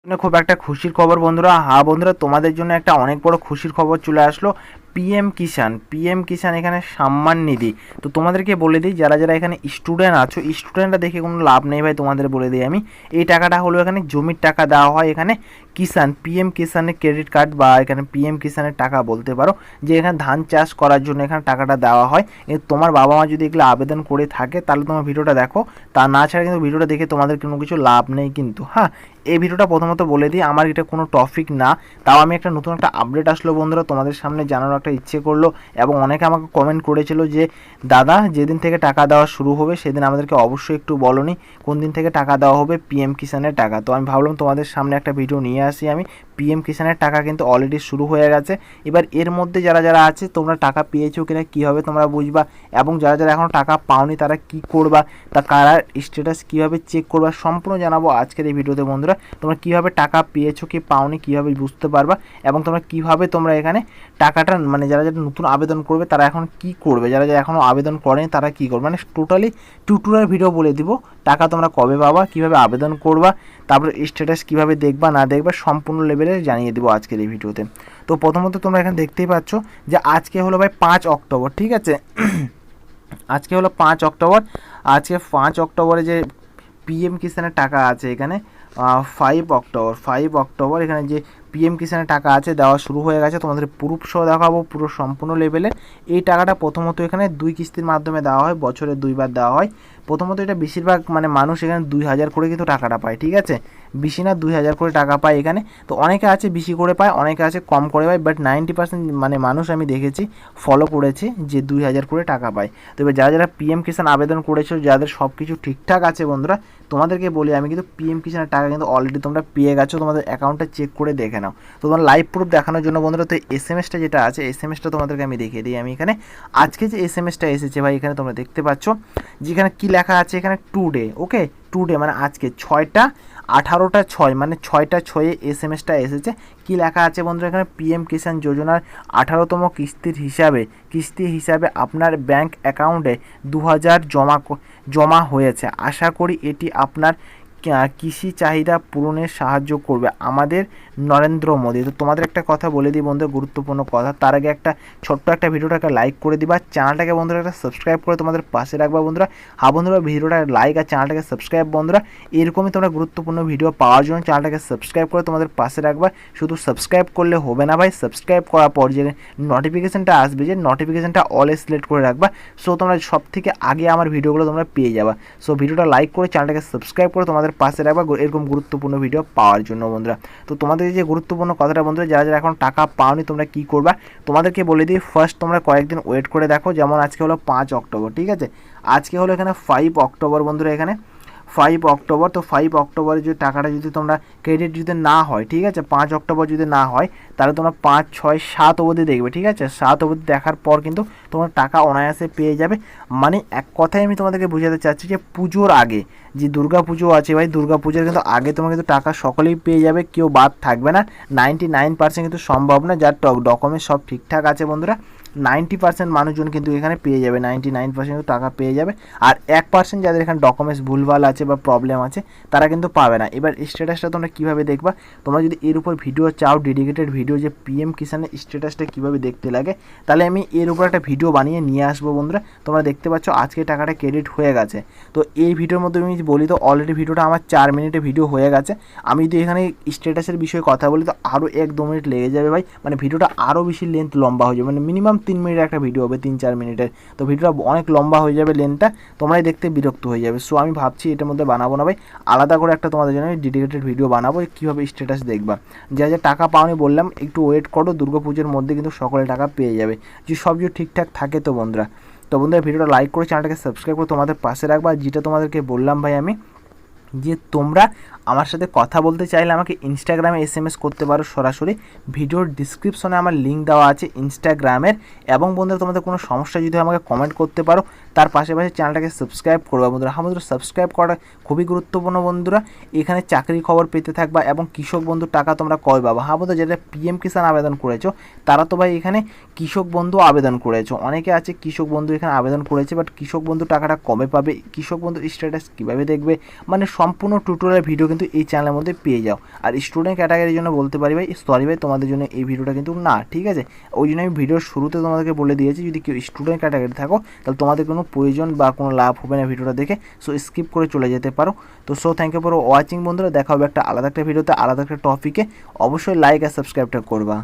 খুব একটা খুশির খবর বন্ধুরা। হ্যাঁ বন্ধুরা, তোমাদের জন্য একটা অনেক বড় খুশির খবর চলে আসলো। পিএম কিষাণ এখানে সম্মান নিধি। তো তোমাদেরকে বলে দিই, যারা যারা এখানে স্টুডেন্ট আছো, স্টুডেন্টরা দেখে কোনো লাভ নেই ভাই, তোমাদের বলে দিই আমি। এই টাকাটা হলো এখানে জমির টাকা দেওয়া হয় এখানে কিষাণ, পিএম কিষাণের ক্রেডিট কার্ড বা এখানে পিএম কিষাণের টাকা বলতে পারো, যে এখানে ধান চাষ করার জন্য এখানে টাকাটা দেওয়া হয়। তোমার বাবা মা যদি এগুলো আবেদন করে থাকে তাহলে তোমার ভিডিওটা দেখো, তা না ছাড়া কিন্তু ভিডিওটা দেখে তোমাদের কোনো কিছু লাভ নেই কিন্তু। হ্যাঁ, এই ভিডিওটা প্রথমত বলে দিই, আমার এটা কোনো টপিক না, তাও আমি একটা নতুন একটা আপডেট আসলো বন্ধুরা, তোমাদের সামনে জানানোর একটা ইচ্ছে করলো। এবং অনেকে আমাকে কমেন্ট করেছিল যে দাদা, যেদিন থেকে টাকা দেওয়া শুরু হবে সেদিন আমাদেরকে অবশ্যই একটু বলনি কোন দিন থেকে টাকা দেওয়া হবে পিএম কিষাণের টাকা। তো আমি ভাবলাম তোমাদের সামনে একটা ভিডিও নিয়ে আসি আমি। পিএম কিষাণের টাকা কিন্তু অলরেডি শুরু হয়ে গেছে। এবার এর মধ্যে যারা যারা আছে, তোমরা টাকা পেয়েছো কিনা কীভাবে তোমরা বুঝবা, এবং যারা যারা এখনও টাকা পাওনি তারা কি করবা, তা কারার স্ট্যাটাস কীভাবে চেক করবা, সম্পূর্ণ জানাবো আজকের এই ভিডিওতে বন্ধুরা। তোমরা কীভাবে টাকা পেয়েছো কি পাওনি কীভাবে বুঝতে পারবা, এবং তোমরা কীভাবে তোমরা এখানে টাকাটা মানে যারা যারা নতুন আবেদন করবে তারা এখন কি করবে, যারা যারা এখনও আবেদন করেনি তারা কী করবে, মানে টোটালি টিউটোরিয়াল ভিডিও বলে দিব। টাকা তোমরা কবে পাবা, কীভাবে আবেদন করবা, তারপরে স্ট্যাটাস কীভাবে দেখবা না দেখবা, সম্পূর্ণ লেভেলে জানিয়ে দেবো আজকের এই ভিডিওতে। তো প্রথমত তোমরা এখানে দেখতেই পাচ্ছ যে আজকে হলো ভাই 5 অক্টোবর, ঠিক আছে। আজকে হলো 5 অক্টোবর। আজকে 5 অক্টোবরে যে পিএম কিষাণের টাকা আছে এখানে 5 অক্টোবর এখানে যে পিএম কিষাণের টাকা আছে দেওয়া শুরু হয়ে গেছে। তোমাদের প্রুফ সহ দেখাবো পুরো সম্পূর্ণ লেভেলে। এই টাকাটা প্রথমত এখানে 2 কিস্তির মাধ্যমে দেওয়া হয়, বছরে 2বার দেওয়া হয়। প্রথমত এটা বেশিরভাগ মানে মানুষ এখানে 2000 করে কিন্তু টাকাটা পায়, ঠিক আছে, বেশি না 2000 করে টাকা পায় এখানে। তো অনেকে আছে বেশি করে পায়, অনেকে আছে কম করে পায়, বাট 90% মানে মানুষ আমি দেখেছি ফলো করেছি যে 2000 করে টাকা পায়। তো এবার যারা যারা পিএম কিষাণ আবেদন করেছো, যাদের সব কিছু ঠিকঠাক আছে বন্ধুরা, তোমাদেরকে বলি আমি, কিন্তু পিএম কিষাণের টাকা কিন্তু অলরেডি তোমরা পেয়ে গেছো, তোমাদের অ্যাকাউন্টটা চেক করে দেখে নাও। তো তোমার লাইভ প্রুফ দেখানোর জন্য বন্ধুরা, তো এসএমএসটা যেটা আছে এসএমএসটা তোমাদেরকে আমি দেখিয়ে দিই। আমি এখানে আজকে যে এসএমএসটা এসেছে ভাই, এখানে তোমরা দেখতে পাচ্ছ যেখানে কি লেখা আছে এখানে টুডে, ওকে, টুডে মানে আজকে 6টা-18টা-6 মানে 6টা-6 এসএমএসটা এসেছে। কি লেখা আছে বন্ধুরা এখানে, পিএম কিষাণ যোজনার 18তম কিস্তি হিসাবে আপনার ব্যাংক অ্যাকাউন্টে 2000 জমা হয়েছে। আশা করি এটি আপনার কৃষি চাহিদা পূরণে সাহায্য করবে আমাদের নরেন্দ্র মোদী। তো তোমাদের একটা কথা বলে দিই বন্ধুরা, গুরুত্বপূর্ণ কথা, তার আগে একটা ছোট্ট একটা ভিডিওটাকে লাইক করে দিবা, চ্যানেলটাকে বন্ধুরা একটা সাবস্ক্রাইব করে তোমাদের পাশে রাখবা বন্ধুরা। হ্যাঁ বন্ধুরা, ভিডিওটা লাইক আর চ্যানেলটাকে সাবস্ক্রাইব বন্ধুরা, এরকমই তোমরা গুরুত্বপূর্ণ ভিডিও পাওয়ার জন্য চ্যানেলটাকে সাবস্ক্রাইব করে তোমাদের পাশে রাখবা। শুধু সাবস্ক্রাইব করলে হবে না ভাই, সাবস্ক্রাইব করার পর যে নোটিফিকেশানটা আসবে, যে নোটিফিকেশানটা অল সিলেক্ট করে রাখবা, সো তোমরা সব থেকে আগে আমার ভিডিওগুলো তোমরা পেয়ে যাবা। সো ভিডিওটা লাইক করে চ্যানেলটাকে সাবস্ক্রাইব করে তোমাদের পাশে রাখবা এরকম গুরুত্বপূর্ণ ভিডিও পাওয়ার জন্য বন্ধুরা। তো তোমাদের যে গুরুত্বপূর্ণ কথাটা বন্ধুরা, যারা যারা এখন টাকা পাওনি তোমরা কি করবা, তোমাদেরকে বলে দিই, ফার্স্ট তোমরা কয়েকদিন ওয়েট করে দেখো। যেমন আজকে হলো 5 অক্টোবর, ঠিক আছে, আজকে হলো এখানে 5 অক্টোবর বন্ধুরা, এখানে 5 অক্টোবর। তো 5 অক্টোবরে যে টাকাটা যদি তোমরা ক্রেডিট যদি না হয়, ঠিক আছে, 5 অক্টোবর যদি না হয় তাহলে তোমরা 5, 6, 7 অবধি দেখবে, ঠিক আছে, 7 অবধি দেখার পর কিন্তু তোমরা টাকা অনায়াসে পেয়ে যাবে। মানে এক কথায় আমি তোমাদেরকে বোঝাতে চাচ্ছি যে পুজোর আগে, যে দুর্গা পুজো আছে ভাই, দুর্গা পুজোর কিন্তু আগে তোমরা কিন্তু টাকা সকলেই পেয়ে যাবে, কেউ বাদ থাকবে না। 99% কিন্তু সম্ভব না, যার ডকুমেন্ট সব ঠিকঠাক আছে বন্ধুরা, 90% মানুষজন কিন্তু এখানে পেয়ে যাবে, 99% কিন্তু টাকা পেয়ে যাবে। আর 1% যাদের এখানে ডকুমেন্টস ভুলভাল আছে বা প্রবলেম আছে তারা কিন্তু পাবে না। এবার স্ট্যাটাসটা তোমরা কীভাবে দেখবা, তোমরা যদি এর উপর ভিডিও চাও, ডেডিকেটেড ভিডিও যে পিএম কিষাণের স্ট্যাটাসটা কীভাবে দেখতে লাগে, তাহলে আমি এর উপর একটা ভিডিও বানিয়ে নিয়ে আসবো বন্ধুরা। তোমরা দেখতে পাচ্ছ আজকে টাকাটা ক্রেডিট হয়ে গেছে। তো এই ভিডিওর মধ্যে আমি বলি, তো অলরেডি ভিডিওটা আমার 4 মিনিটে ভিডিও হয়ে গেছে। আমি যদি এখানে স্ট্যাটাসের বিষয়ে কথা বলি তো আরও 1-2 মিনিট লেগে যাবে ভাই, মানে ভিডিওটা আরও বেশি লেন্থ লম্বা হয়ে যাবে, মানে মিনিমাম 3 মিনিটের একটা ভিডিও হবে, 3-4 মিনিটের। তো ভিডিওটা অনেক লম্বা হয়ে যাবে লেন্থটা, তোমরাই দেখতে বিরক্ত হয়ে যাবে। সো আমি ভাবছি এটার মধ্যে বানাবো না ভাই, আলাদা করে একটা তোমাদের জন্য ডেডিকেটেড ভিডিও বানাবো কীভাবে স্ট্যাটাস দেখবা। যা যা টাকা পাওনি বললাম, একটু ওয়েট করো, দুর্গাপুজোর মধ্যে কিন্তু সকলে টাকা পেয়ে যাবে, যে সব কিছু ঠিকঠাক থাকে। তো বন্ধুরা, ভিডিওটা লাইক করে চ্যানেলটাকে সাবস্ক্রাইব করে তোমাদের পাশে রাখবা। যেটা তোমাদেরকে বললাম ভাই আমি, যে তোমরা আমার সাথে কথা বলতে চাইলে আমাকে ইনস্টাগ্রামে এসএমএস করতে পারো সরাসরি, ভিডিওর ডিসক্রিপশনে আমার লিঙ্ক দেওয়া আছে ইনস্টাগ্রামের। এবং বন্ধুরা, তোমাদের কোনো সমস্যা যদি আমাকে কমেন্ট করতে পারো, তার পাশে চ্যানেলটাকে সাবস্ক্রাইব করবা বন্ধুরা। হ্যাঁ বন্ধুরা, সাবস্ক্রাইব করা খুবই গুরুত্বপূর্ণ বন্ধুরা। এখানে চাকরির খবর পেতে থাকবা এবং কৃষক বন্ধুর টাকা তোমরা কবে পাবা। হ্যাঁ বন্ধুরা, যেটা পিএম কিষাণ আবেদন করেছো তারা তো ভাই এখানে কৃষক বন্ধু আবেদন করেছো। অনেকে আছে কৃষক বন্ধু এখানে আবেদন করেছে, বাট কৃষক বন্ধু টাকাটা কবে পাবে, কৃষক বন্ধুর স্ট্যাটাস কীভাবে দেখবে, মানে সম্পূর্ণ টিউটোরিয়াল ভিডিও কিন্তু এই চ্যানেলের মধ্যে পেয়ে যাও। আর স্টুডেন্ট ক্যাটাগরির জন্য বলতে পারি ভাই, সরি ভাই, তোমাদের জন্য এই ভিডিওটা কিন্তু না, ঠিক আছে। ওই জন্য আমি ভিডিওর শুরুতে তোমাদেরকে বলে দিয়েছি, যদি কেউ স্টুডেন্ট ক্যাটাগরি থাকো তাহলে তোমাদের কোনো প্রয়োজন বা কোনো লাভ হবে না ভিডিওটা দেখে, সো স্কিপ করে চলে যেতে পারো। তো so thank you for watching বন্ধুরা। দেখা হবে একটা আলাদা একটা ভিডিওতে, আলাদা একটা টপিকে। অবশ্যই লাইক আর সাবস্ক্রাইবটা করবা।